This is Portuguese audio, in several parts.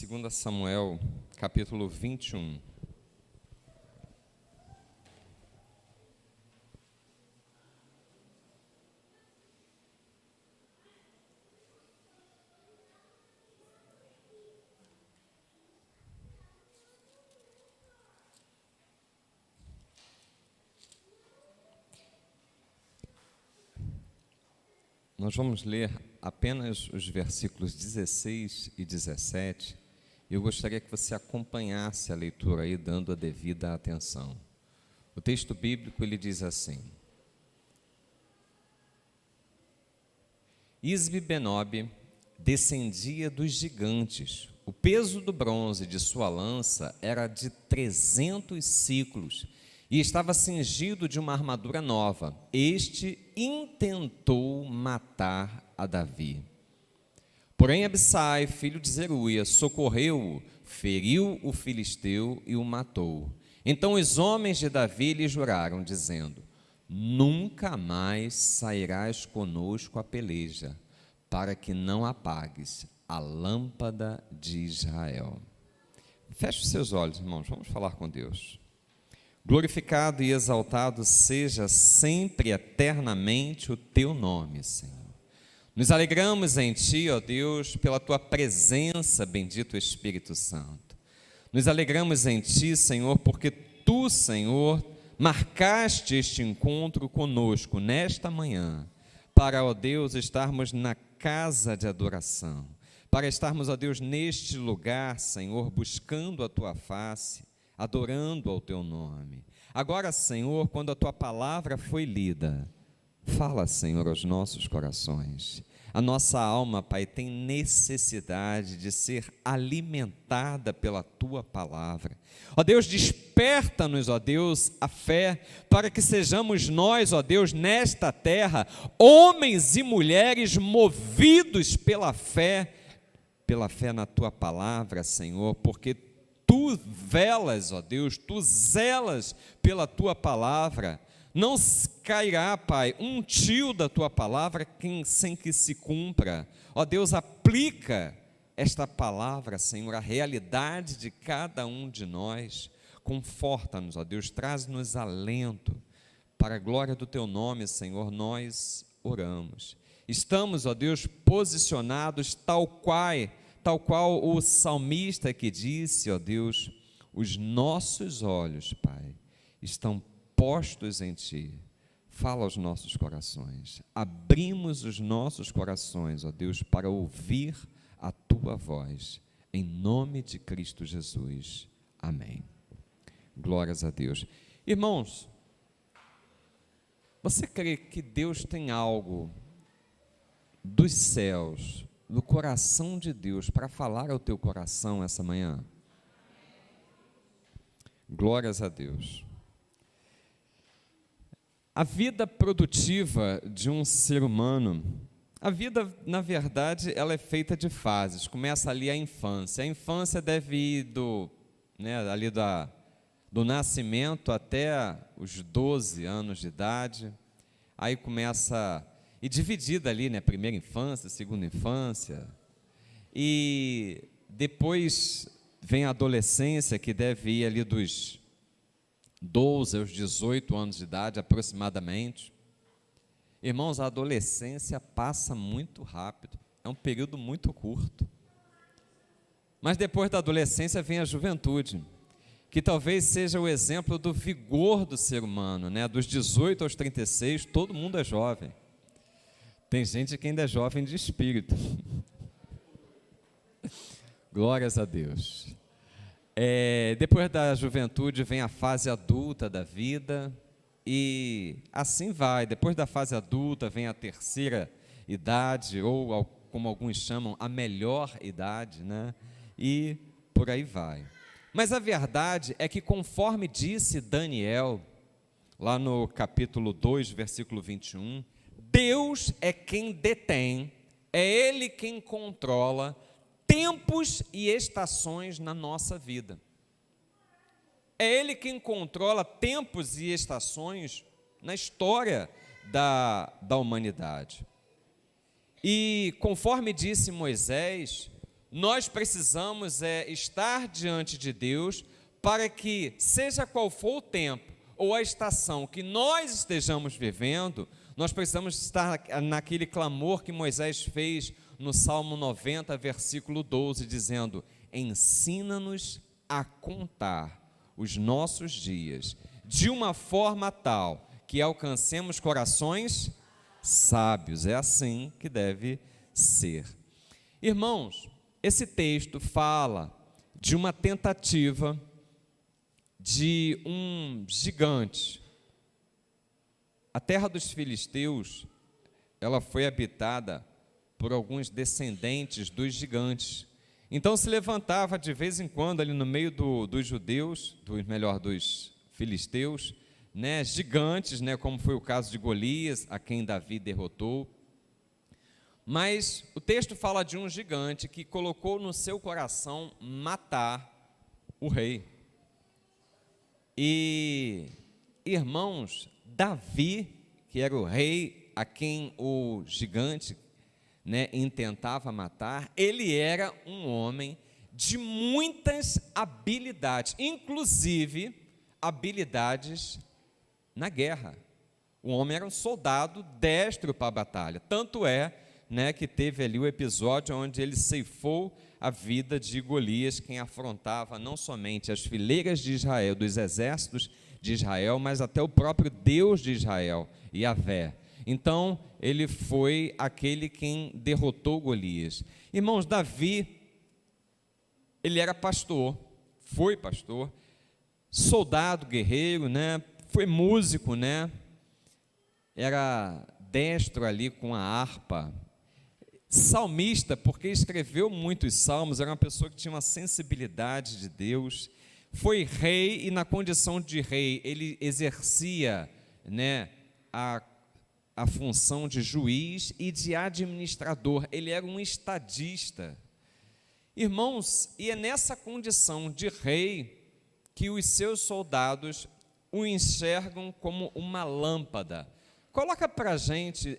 2 Samuel, capítulo 21. Nós vamos ler apenas os versículos 16 e 17. Eu gostaria que você acompanhasse a leitura aí, dando a devida atenção. O texto bíblico, ele diz assim: Isbi-Benob descendia dos gigantes. O peso do bronze de sua lança era de 300 siclos e estava cingido de uma armadura nova. Este intentou matar a Davi. Porém, Abissai, filho de Zeruia, socorreu-o, feriu o filisteu e o matou. Então os homens de Davi lhe juraram, dizendo: nunca mais sairás conosco à peleja, para que não apagues a lâmpada de Israel. Feche os seus olhos, irmãos, vamos falar com Deus. Glorificado e exaltado seja sempre eternamente o teu nome, Senhor. Nos alegramos em Ti, ó Deus, pela Tua presença, bendito Espírito Santo. Nos alegramos em Ti, Senhor, porque Tu, Senhor, marcaste este encontro conosco nesta manhã, para, ó Deus, estarmos na casa de adoração, para estarmos, ó Deus, neste lugar, Senhor, buscando a Tua face, adorando ao Teu nome. Agora, Senhor, quando a Tua palavra foi lida, fala, Senhor, aos nossos corações. A nossa alma, Pai, tem necessidade de ser alimentada pela Tua palavra. Ó Deus, desperta-nos, ó Deus, a fé, para que sejamos nós, ó Deus, nesta terra, homens e mulheres movidos pela fé na Tua palavra, Senhor, porque Tu velas, ó Deus, Tu zelas pela Tua palavra. Não cairá, Pai, um tio da Tua palavra sem que se cumpra. Ó Deus, aplica esta palavra, Senhor, à realidade de cada um de nós. Conforta-nos, ó Deus, traz-nos alento. Para a glória do Teu nome, Senhor, nós oramos. Estamos, ó Deus, posicionados tal qual o salmista que disse, ó Deus, os nossos olhos, Pai, estão postos em Ti. Fala aos nossos corações. Abrimos os nossos corações, ó Deus, para ouvir a Tua voz. Em nome de Cristo Jesus. Amém. Glórias a Deus. Irmãos, você crê que Deus tem algo dos céus, do coração de Deus, para falar ao teu coração essa manhã? Glórias a Deus. A vida produtiva de um ser humano, a vida, na verdade, ela é feita de fases. Começa ali a infância. A infância deve ir do nascimento até os 12 anos de idade. Aí começa, e dividida ali, né? Primeira infância, segunda infância. E depois vem a adolescência, que deve ir ali dos 12 aos 18 anos de idade, aproximadamente. Irmãos, a adolescência passa muito rápido, é um período muito curto. Mas depois da adolescência vem a juventude, que talvez seja o exemplo do vigor do ser humano, né? Dos 18 aos 36, todo mundo é jovem. Tem gente que ainda é jovem de espírito. Glórias a Deus. Depois da juventude vem a fase adulta da vida, e assim vai. Depois da fase adulta vem a terceira idade, ou como alguns chamam, a melhor idade, né? E por aí vai. Mas a verdade é que, conforme disse Daniel, lá no capítulo 2, versículo 21, Deus é quem detém, é Ele quem controla tempos e estações na nossa vida. É Ele quem controla tempos e estações na história da humanidade. E conforme disse Moisés, nós precisamos estar diante de Deus para que, seja qual for o tempo ou a estação que nós estejamos vivendo, nós precisamos estar naquele clamor que Moisés fez no Salmo 90, versículo 12, dizendo: ensina-nos a contar os nossos dias de uma forma tal que alcancemos corações sábios. É assim que deve ser. Irmãos, esse texto fala de uma tentativa de um gigante. A terra dos filisteus, ela foi habitada por alguns descendentes dos gigantes. Então se levantava de vez em quando ali no meio dos judeus, dos filisteus, gigantes, como foi o caso de Golias, a quem Davi derrotou. Mas o texto fala de um gigante que colocou no seu coração matar o rei. E, irmãos, Davi, que era o rei a quem o gigante intentava matar, ele era um homem de muitas habilidades, inclusive habilidades na guerra. O homem era um soldado destro para a batalha, tanto é que teve ali o episódio onde ele ceifou a vida de Golias, quem afrontava não somente as fileiras de Israel, dos exércitos de Israel, mas até o próprio Deus de Israel, Yahvé. Então, ele foi aquele quem derrotou Golias. Irmãos, Davi, ele era pastor, foi pastor, soldado, guerreiro, foi músico, era destro ali com a harpa, salmista, porque escreveu muitos salmos, era uma pessoa que tinha uma sensibilidade de Deus, foi rei, e na condição de rei, ele exercia a função de juiz e de administrador, ele era um estadista. Irmãos, e é nessa condição de rei que os seus soldados o enxergam como uma lâmpada. Coloca para a gente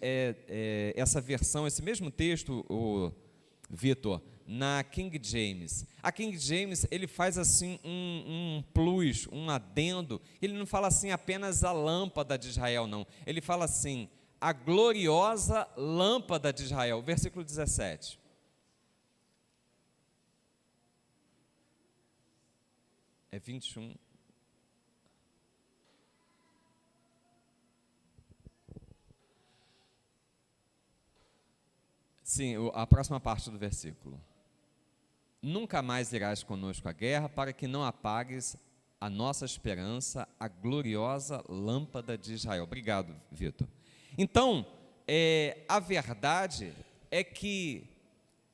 essa versão, esse mesmo texto, Vitor, na King James. A King James, ele faz assim um plus, um adendo. Ele não fala assim apenas a lâmpada de Israel, não. Ele fala assim, a gloriosa lâmpada de Israel. Versículo 17. É 21. Sim, a próxima parte do versículo. Nunca mais irás conosco à guerra, para que não apagues a nossa esperança, a gloriosa lâmpada de Israel. Obrigado, Vitor. Então, a verdade é que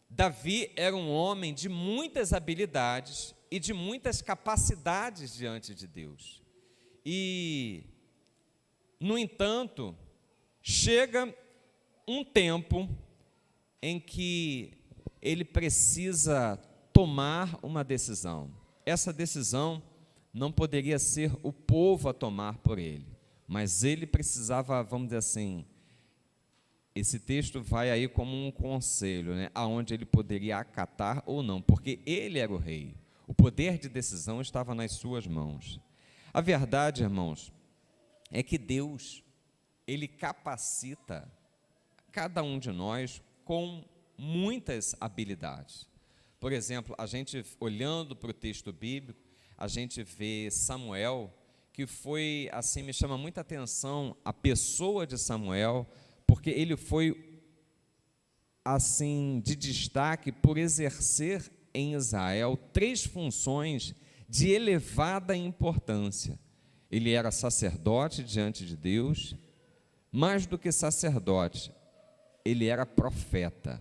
Davi era um homem de muitas habilidades e de muitas capacidades diante de Deus. E, no entanto, chega um tempo em que ele precisa tomar uma decisão. Essa decisão não poderia ser o povo a tomar por ele, mas ele precisava, vamos dizer assim, esse texto vai aí como um conselho, aonde ele poderia acatar ou não, porque ele era o rei. O poder de decisão estava nas suas mãos. A verdade, irmãos, é que Deus, ele capacita cada um de nós com muitas habilidades. Por exemplo, a gente olhando para o texto bíblico, a gente vê Samuel, que foi, assim, me chama muita atenção a pessoa de Samuel, porque ele foi, assim, de destaque por exercer em Israel 3 funções de elevada importância. Ele era sacerdote diante de Deus, mais do que sacerdote, ele era profeta,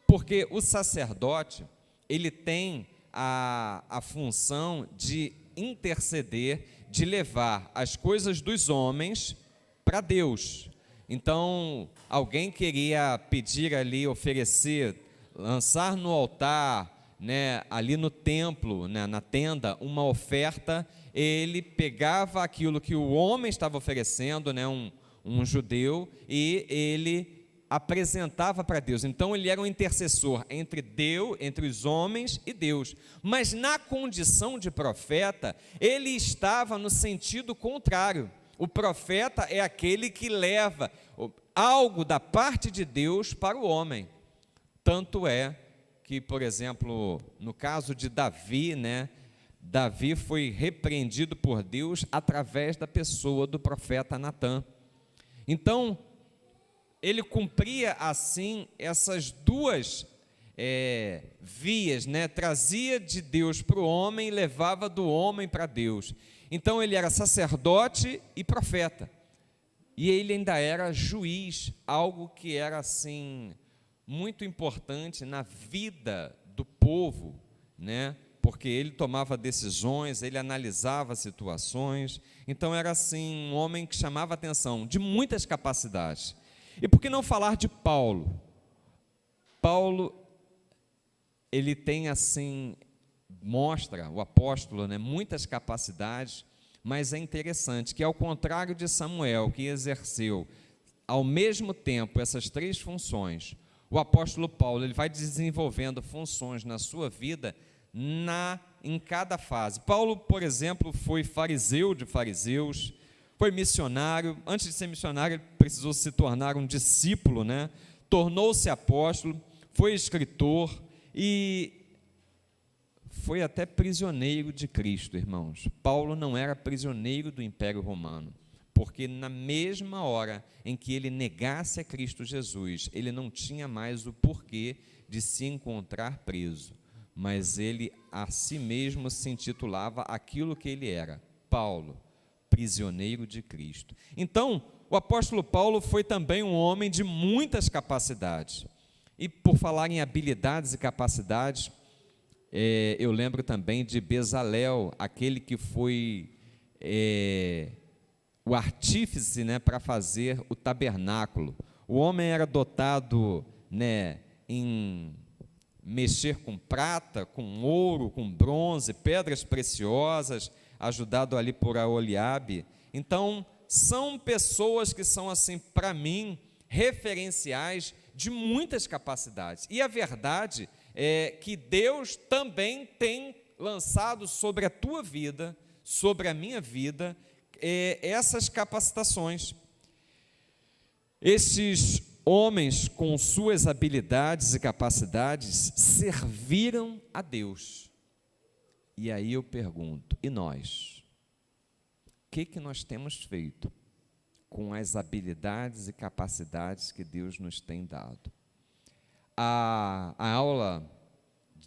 porque o sacerdote, ele tem a função de interceder, de levar as coisas dos homens para Deus. Então, alguém queria pedir ali, oferecer, lançar no altar, ali no templo, na tenda, uma oferta, ele pegava aquilo que o homem estava oferecendo, um judeu, e ele apresentava para Deus. Então ele era um intercessor entre Deus, entre os homens e Deus. Mas na condição de profeta, ele estava no sentido contrário. O profeta é aquele que leva algo da parte de Deus para o homem. Tanto é que, por exemplo, no caso de Davi, Davi foi repreendido por Deus através da pessoa do profeta Natã. Então, ele cumpria assim essas duas vias, trazia de Deus para o homem e levava do homem para Deus. Então ele era sacerdote e profeta, e ele ainda era juiz, algo que era assim muito importante na vida do povo, porque ele tomava decisões, ele analisava situações. Então era assim um homem que chamava a atenção, de muitas capacidades. E por que não falar de Paulo? Paulo, ele tem assim, mostra, o apóstolo, muitas capacidades, mas é interessante que, ao contrário de Samuel, que exerceu ao mesmo tempo essas três funções, o apóstolo Paulo, ele vai desenvolvendo funções na sua vida em cada fase. Paulo, por exemplo, foi fariseu de fariseus, foi missionário. Antes de ser missionário, ele precisou se tornar um discípulo, tornou-se apóstolo, foi escritor e foi até prisioneiro de Cristo, irmãos. Paulo não era prisioneiro do Império Romano, porque na mesma hora em que ele negasse a Cristo Jesus, ele não tinha mais o porquê de se encontrar preso, mas ele a si mesmo se intitulava aquilo que ele era, Paulo, prisioneiro de Cristo. Então, o apóstolo Paulo foi também um homem de muitas capacidades. E por falar em habilidades e capacidades, eu lembro também de Bezalel, aquele que foi o artífice para fazer o tabernáculo. O homem era dotado em mexer com prata, com ouro, com bronze, pedras preciosas, ajudado ali por Aholiabe. Então, são pessoas que são, assim, para mim, referenciais de muitas capacidades. E a verdade é que Deus também tem lançado sobre a tua vida, sobre a minha vida, essas capacitações. Esses homens, com suas habilidades e capacidades, serviram a Deus. E aí eu pergunto, e nós? O que nós temos feito com as habilidades e capacidades que Deus nos tem dado? A aula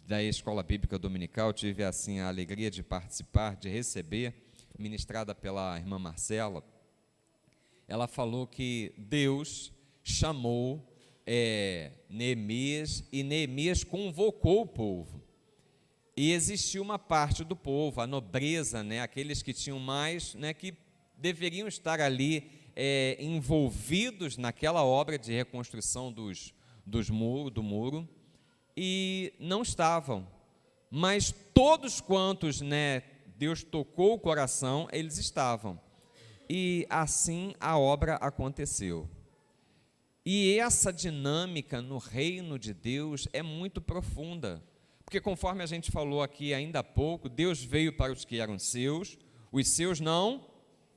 da Escola Bíblica Dominical, tive assim a alegria de participar, de receber, ministrada pela irmã Marcela. Ela falou que Deus chamou Neemias, e Neemias convocou o povo. E existiu uma parte do povo, a nobreza, aqueles que tinham mais, que deveriam estar ali envolvidos naquela obra de reconstrução do muro, e não estavam. Mas todos quantos Deus tocou o coração, eles estavam. E assim a obra aconteceu. E essa dinâmica no reino de Deus é muito profunda. Porque, conforme a gente falou aqui ainda há pouco, Deus veio para os que eram seus, os seus não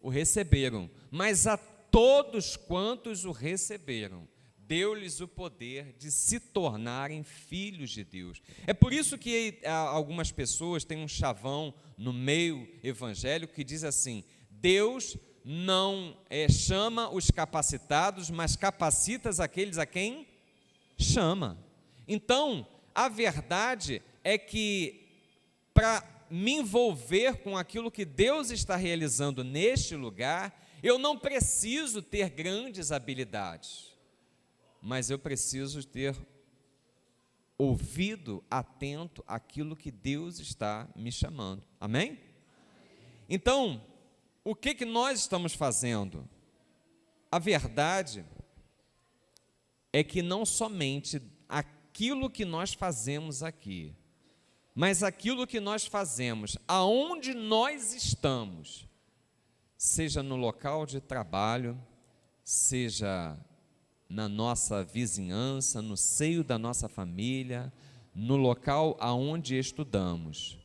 o receberam, mas a todos quantos o receberam, deu-lhes o poder de se tornarem filhos de Deus. É por isso que algumas pessoas têm um chavão no meio evangélico que diz assim: Deus não chama os capacitados, mas capacita aqueles a quem chama. Então, a verdade é que, para me envolver com aquilo que Deus está realizando neste lugar, eu não preciso ter grandes habilidades, mas eu preciso ter ouvido atento àquilo que Deus está me chamando. Amém? Então, o que nós estamos fazendo? A verdade é que não somente aquilo que nós fazemos aqui, mas aquilo que nós fazemos aonde nós estamos, seja no local de trabalho, seja na nossa vizinhança, no seio da nossa família, no local aonde estudamos,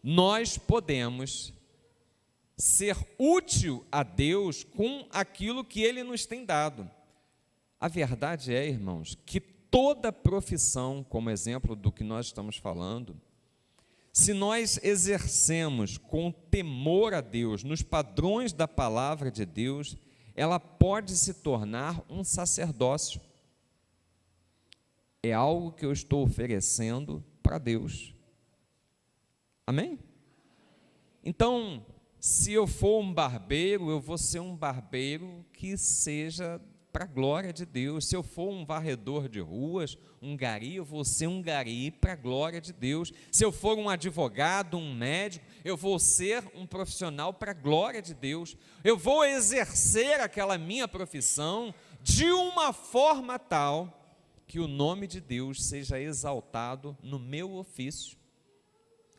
nós podemos ser útil a Deus com aquilo que Ele nos tem dado. A verdade é, irmãos, que toda profissão, como exemplo do que nós estamos falando, se nós exercemos com temor a Deus, nos padrões da palavra de Deus, ela pode se tornar um sacerdócio. É algo que eu estou oferecendo para Deus. Amém? Então, se eu for um barbeiro, eu vou ser um barbeiro que seja para a glória de Deus. Se eu for um varredor de ruas, um gari, eu vou ser um gari para a glória de Deus. Se eu for um advogado, um médico, eu vou ser um profissional para a glória de Deus. Eu vou exercer aquela minha profissão de uma forma tal que o nome de Deus seja exaltado no meu ofício.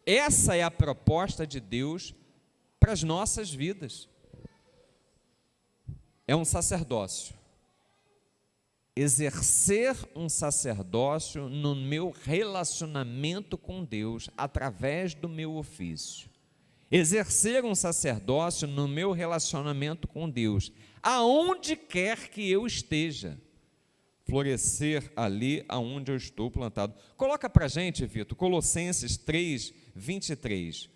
Essa é a proposta de Deus para as nossas vidas. É um sacerdócio. Exercer um sacerdócio no meu relacionamento com Deus, através do meu ofício. Exercer um sacerdócio no meu relacionamento com Deus, aonde quer que eu esteja. Florescer ali aonde eu estou plantado. Coloca para a gente, Vitor, Colossenses 3, 23.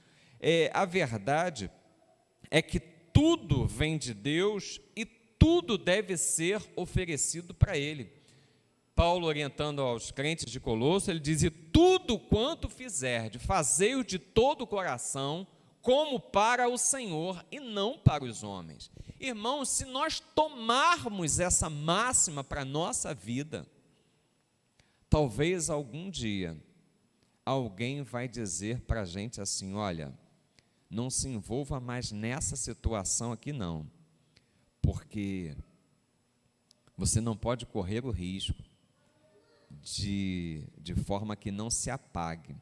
A verdade é que tudo vem de Deus e tudo deve ser oferecido para Ele. Paulo, orientando aos crentes de Colosso, ele diz: tudo quanto fizerdes, fazei-o de todo o coração, como para o Senhor e não para os homens. Irmãos, se nós tomarmos essa máxima para a nossa vida, talvez algum dia alguém vai dizer para a gente assim: olha, não se envolva mais nessa situação aqui não, porque você não pode correr o risco de forma que não se apague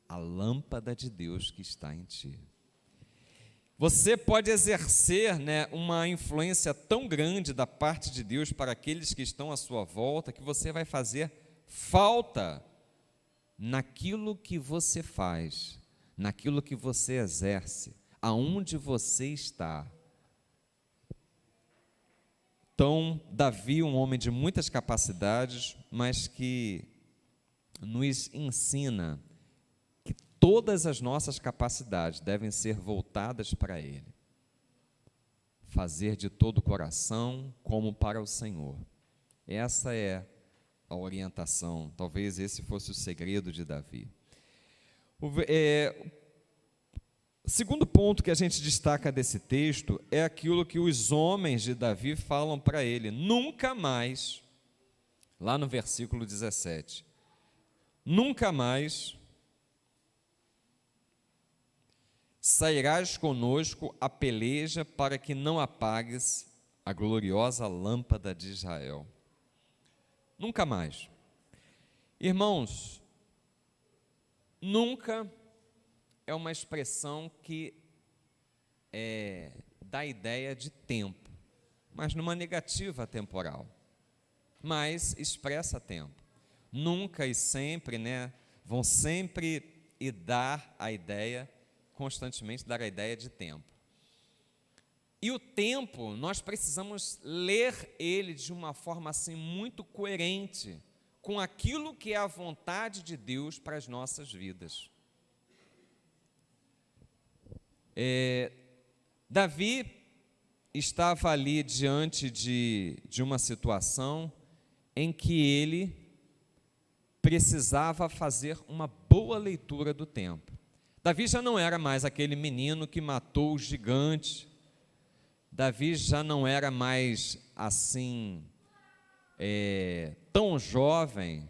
a lâmpada de Deus que está em ti. Você pode exercer, uma influência tão grande da parte de Deus para aqueles que estão à sua volta, que você vai fazer falta naquilo que você faz, naquilo que você exerce, aonde você está. Então, Davi, um homem de muitas capacidades, mas que nos ensina que todas as nossas capacidades devem ser voltadas para Ele. Fazer de todo o coração como para o Senhor. Essa é a orientação, talvez esse fosse o segredo de Davi. O segundo ponto que a gente destaca desse texto é aquilo que os homens de Davi falam para ele: nunca mais, lá no versículo 17, nunca mais sairás conosco a peleja para que não apagues a gloriosa lâmpada de Israel. Nunca mais. Irmãos, nunca é uma expressão que dá ideia de tempo, mas numa negativa temporal, mas expressa tempo. Nunca e sempre, vão sempre dar a ideia, constantemente dar a ideia de tempo. E o tempo, nós precisamos ler ele de uma forma assim muito coerente com aquilo que é a vontade de Deus para as nossas vidas. Davi estava ali diante de uma situação em que ele precisava fazer uma boa leitura do tempo. Davi já não era mais aquele menino que matou o gigante. Davi já não era mais assim, tão jovem,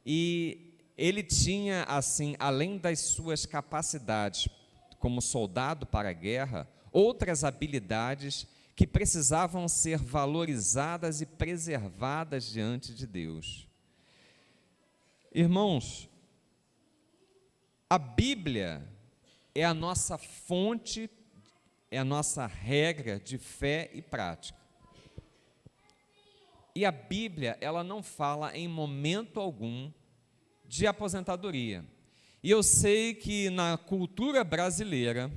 E ele tinha, assim, além das suas capacidades como soldado para a guerra, outras habilidades que precisavam ser valorizadas e preservadas diante de Deus. Irmãos, a Bíblia é a nossa fonte, é a nossa regra de fé e prática. e a Bíblia, ela não fala em momento algum de aposentadoria. E eu sei que na cultura brasileira,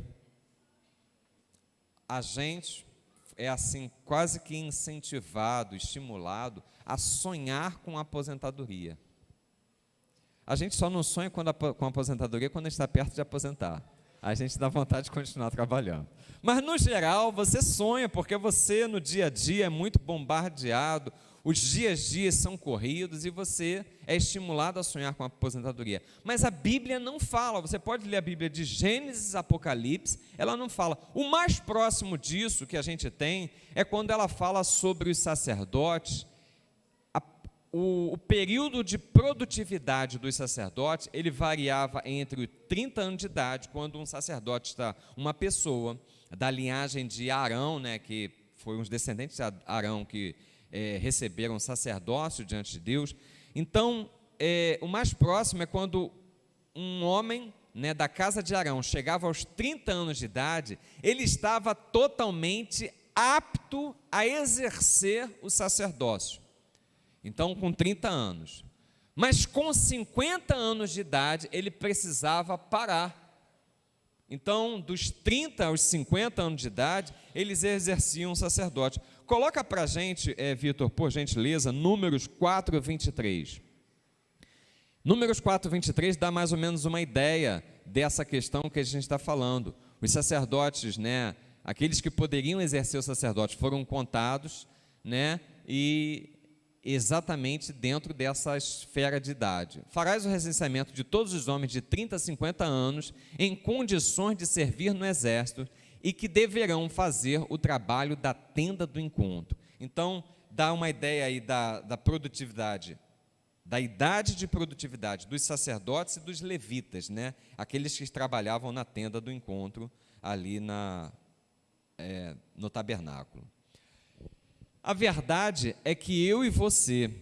a gente é assim quase que incentivado, estimulado a sonhar com a aposentadoria. A gente só não sonha com a aposentadoria quando a gente está perto de aposentar. A gente dá vontade de continuar trabalhando. Mas, no geral, você sonha, porque você, no dia a dia, é muito bombardeado, os dias são corridos e você é estimulado a sonhar com a aposentadoria. Mas a Bíblia não fala, você pode ler a Bíblia de Gênesis, Apocalipse, ela não fala. O mais próximo disso que a gente tem é quando ela fala sobre os sacerdotes. O período de produtividade dos sacerdotes, ele variava entre 30 anos de idade, quando um sacerdote uma pessoa da linhagem de Arão, né, que foi os descendentes de Arão que receberam sacerdócio diante de Deus. Então, o mais próximo é quando um homem, né, da casa de Arão chegava aos 30 anos de idade, ele estava totalmente apto a exercer o sacerdócio. Então, com 30 anos. Mas com 50 anos de idade, ele precisava parar. Então, dos 30 aos 50 anos de idade, eles exerciam o sacerdote. Coloca para a gente, Vitor, por gentileza, Números 4:23. Números 4:23 dá mais ou menos uma ideia dessa questão que a gente está falando. Os sacerdotes, né, aqueles que poderiam exercer o sacerdote, foram contados, né, e exatamente dentro dessa esfera de idade. Farás o recenseamento de todos os homens de 30 a 50 anos em condições de servir no exército e que deverão fazer o trabalho da tenda do encontro. Então, dá uma ideia aí da produtividade, da idade de produtividade dos sacerdotes e dos levitas, né? Aqueles que trabalhavam na tenda do encontro ali no tabernáculo. A verdade é que eu e você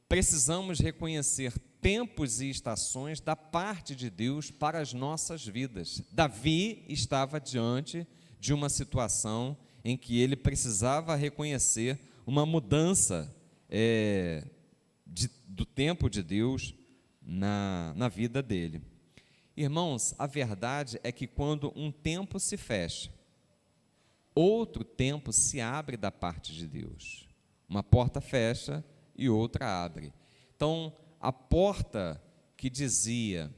precisamos reconhecer tempos e estações da parte de Deus para as nossas vidas. Davi estava diante de uma situação em que ele precisava reconhecer uma mudança do tempo de Deus na vida dele. Irmãos, a verdade é que quando um tempo se fecha, outro tempo se abre da parte de Deus. Uma porta fecha e outra abre. Então, a porta que dizia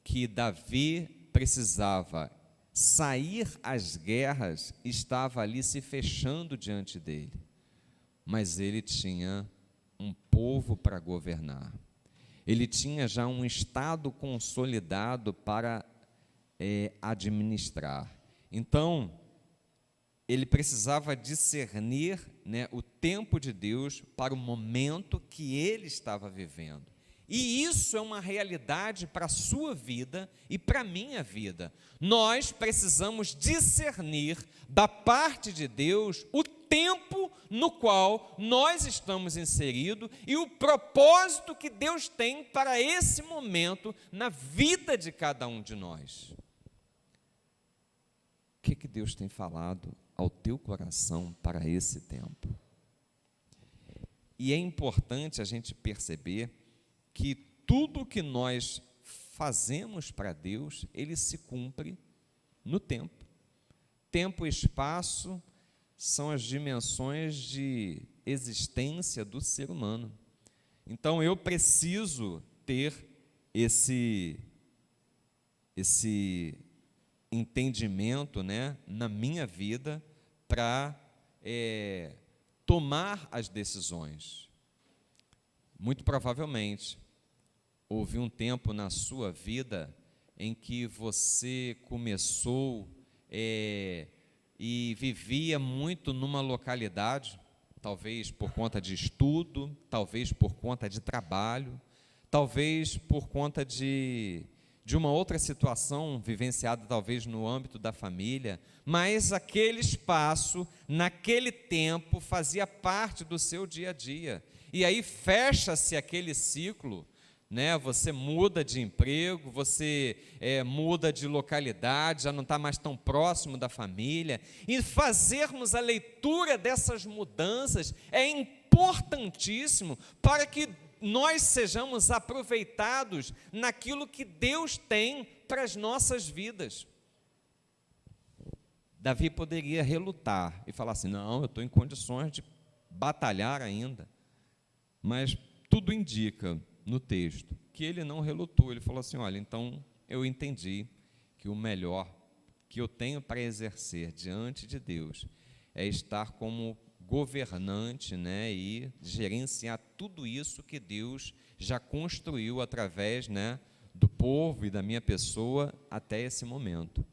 que Davi precisava sair às guerras estava ali se fechando diante dele. Mas ele tinha um povo para governar. Ele tinha já um estado consolidado para administrar. Então, ele precisava discernir, né, o tempo de Deus para o momento que ele estava vivendo. E isso é uma realidade para a sua vida e para a minha vida. Nós precisamos discernir da parte de Deus o tempo no qual nós estamos inseridos e o propósito que Deus tem para esse momento na vida de cada um de nós. O que Deus tem falado ao teu coração para esse tempo? E é importante a gente perceber que tudo que nós fazemos para Deus, ele se cumpre no tempo. Tempo e espaço são as dimensões de existência do ser humano. Então, eu preciso ter esse entendimento, né, na minha vida para tomar as decisões. Muito provavelmente, houve um tempo na sua vida em que você começou e vivia muito numa localidade, talvez por conta de estudo, talvez por conta de trabalho, talvez por conta de uma outra situação vivenciada talvez no âmbito da família, mas aquele espaço, naquele tempo, fazia parte do seu dia a dia. E aí fecha-se aquele ciclo, né? Você muda de emprego, você muda de localidade, já não está mais tão próximo da família. E fazermos a leitura dessas mudanças é importantíssimo para que nós sejamos aproveitados naquilo que Deus tem para as nossas vidas. Davi poderia relutar e falar assim: não, eu estou em condições de batalhar ainda. Mas tudo indica no texto que ele não relutou. Ele falou assim: olha, então eu entendi que o melhor que eu tenho para exercer diante de Deus é estar como governante, né, e gerenciar tudo isso que Deus já construiu através, né, do povo e da minha pessoa até esse momento.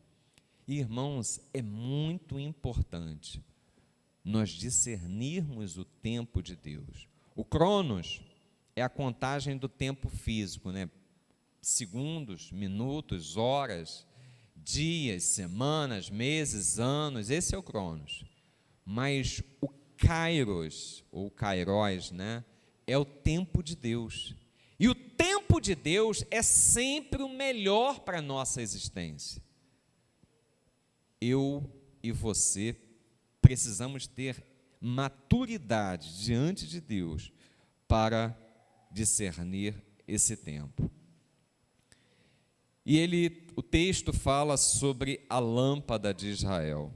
E, irmãos, é muito importante nós discernirmos o tempo de Deus. O Cronos é a contagem do tempo físico, né? Segundos, minutos, horas, dias, semanas, meses, anos, esse é o Cronos. Mas o Kairos, ou Kairos, né, é o tempo de Deus. E o tempo de Deus é sempre o melhor para a nossa existência. Eu e você precisamos ter maturidade diante de Deus para discernir esse tempo. E o texto fala sobre a lâmpada de Israel.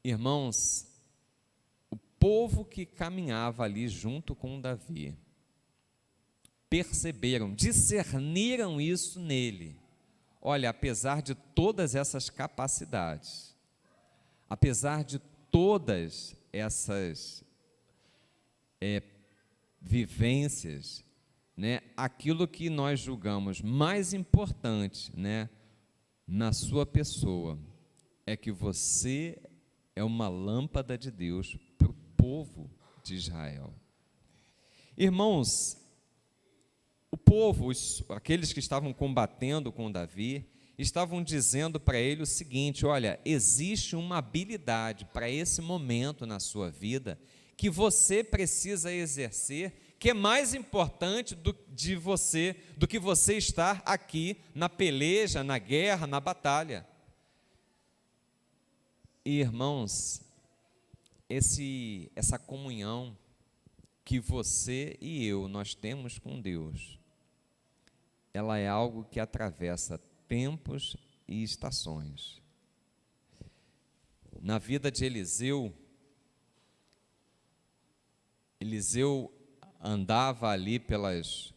Irmãos, o povo que caminhava ali junto com Davi, perceberam, discerniram isso nele. Olha, apesar de todas essas capacidades, apesar de todas essas vivências, né, aquilo que nós julgamos mais importante, né, na sua pessoa, é que você é uma lâmpada de Deus para o povo de Israel. Irmãos, o povo, aqueles que estavam combatendo com Davi, estavam dizendo para ele o seguinte: olha, existe uma habilidade para esse momento na sua vida que você precisa exercer, que é mais importante do que você estar aqui na peleja, na guerra, na batalha. E, irmãos, essa comunhão que você e eu, nós temos com Deus, ela é algo que atravessa tempos e estações. Na vida de Eliseu andava ali pelas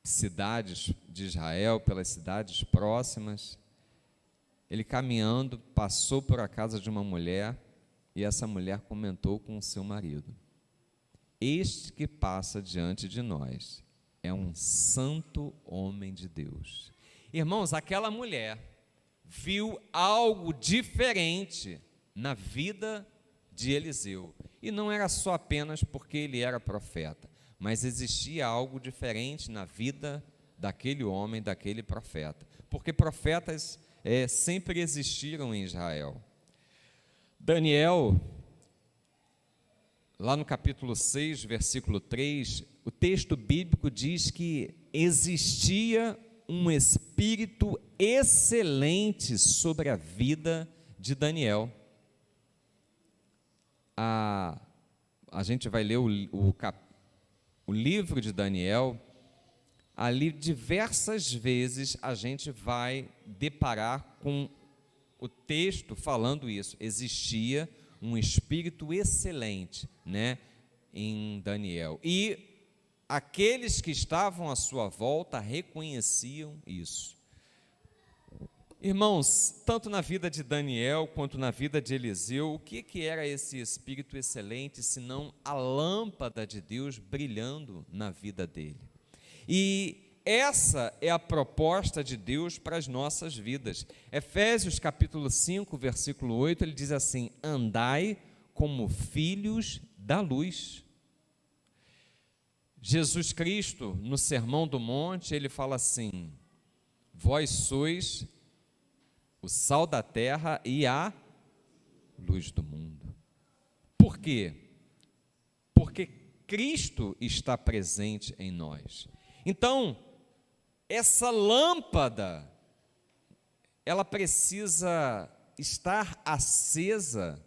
cidades de Israel, pelas cidades próximas. Ele caminhando, passou por a casa de uma mulher, e essa mulher comentou com o seu marido: este que passa diante de nós é um santo homem de Deus. Irmãos, aquela mulher viu algo diferente na vida de Eliseu. E não era só apenas porque ele era profeta, mas existia algo diferente na vida daquele homem, daquele profeta. Porque profetas sempre existiram em Israel. Daniel, lá no capítulo 6, versículo 3, o texto bíblico diz que existia um espírito excelente sobre a vida de Daniel. A gente vai ler o livro de Daniel, ali diversas vezes a gente vai deparar com o texto falando isso. Existia um espírito excelente, né, em Daniel. E aqueles que estavam à sua volta reconheciam isso. Irmãos, tanto na vida de Daniel quanto na vida de Eliseu, o que era esse espírito excelente, senão a lâmpada de Deus brilhando na vida dele? E essa é a proposta de Deus para as nossas vidas. Efésios capítulo 5, versículo 8, ele diz assim: andai como filhos da luz. Jesus Cristo, no Sermão do Monte, ele fala assim: vós sois o sal da terra e a luz do mundo. Por quê? Porque Cristo está presente em nós. Então, essa lâmpada, ela precisa estar acesa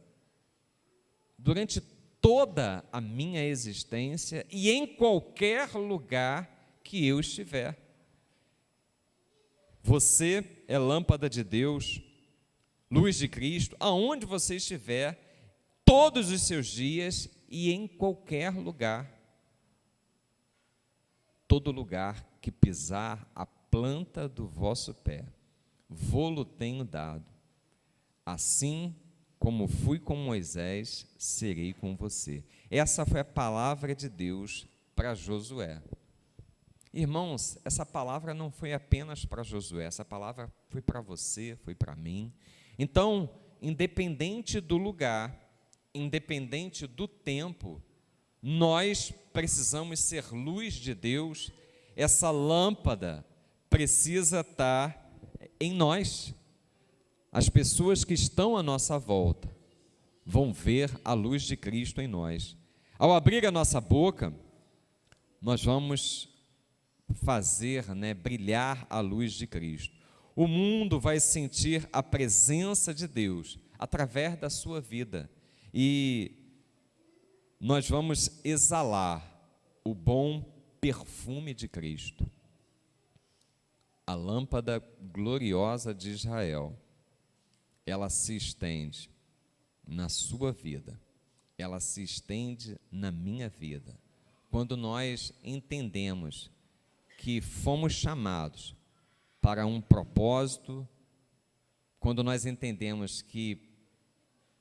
durante toda a minha existência e em qualquer lugar que eu estiver. Você é lâmpada de Deus, luz de Cristo, aonde você estiver, todos os seus dias e em qualquer lugar. Todo lugar que pisar a planta do vosso pé, vô-lo tenho dado. Assim como fui com Moisés, serei com você. Essa foi a palavra de Deus para Josué. Irmãos, essa palavra não foi apenas para Josué, essa palavra foi para você, foi para mim. Então, independente do lugar, independente do tempo, nós precisamos ser luz de Deus, essa lâmpada precisa estar em nós. As pessoas que estão à nossa volta vão ver a luz de Cristo em nós. Ao abrir a nossa boca, nós vamos fazer, brilhar a luz de Cristo. O mundo vai sentir a presença de Deus através da sua vida e nós vamos exalar o bom perfume de Cristo. A lâmpada gloriosa de Israel, ela se estende na sua vida, ela se estende na minha vida. Quando nós entendemos que fomos chamados para um propósito, quando nós entendemos que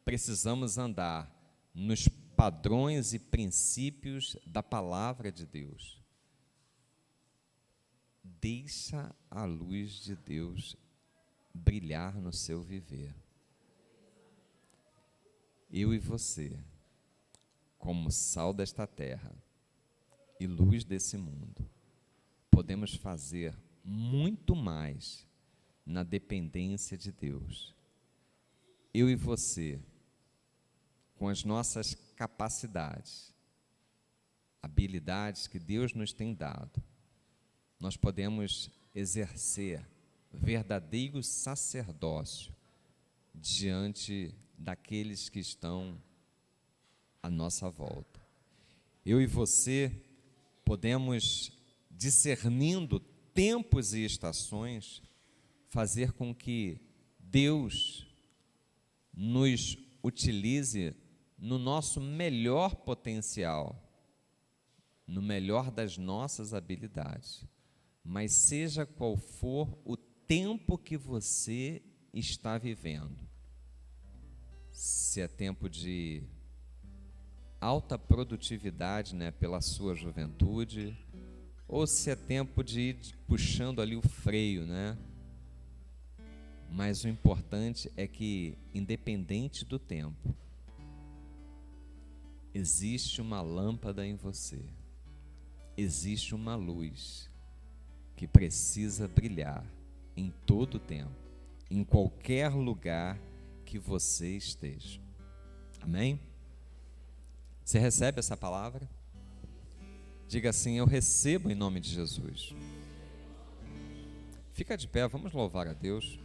precisamos andar nos padrões e princípios da palavra de Deus, deixa a luz de Deus brilhar no seu viver. Eu e você, como sal desta terra e luz desse mundo, podemos fazer muito mais na dependência de Deus. Eu e você, com as nossas capacidades, habilidades que Deus nos tem dado, nós podemos exercer verdadeiro sacerdócio diante daqueles que estão à nossa volta. Eu e você podemos, discernindo tempos e estações, fazer com que Deus nos utilize no nosso melhor potencial, no melhor das nossas habilidades. Mas seja qual for o tempo que você está vivendo, se é tempo de alta produtividade, pela sua juventude, ou se é tempo de ir puxando ali o freio, Mas o importante é que, independente do tempo, existe uma lâmpada em você, existe uma luz que precisa brilhar em todo o tempo, em qualquer lugar que você esteja. Amém? Você recebe essa palavra? Diga assim: eu recebo em nome de Jesus. Fica de pé, vamos louvar a Deus.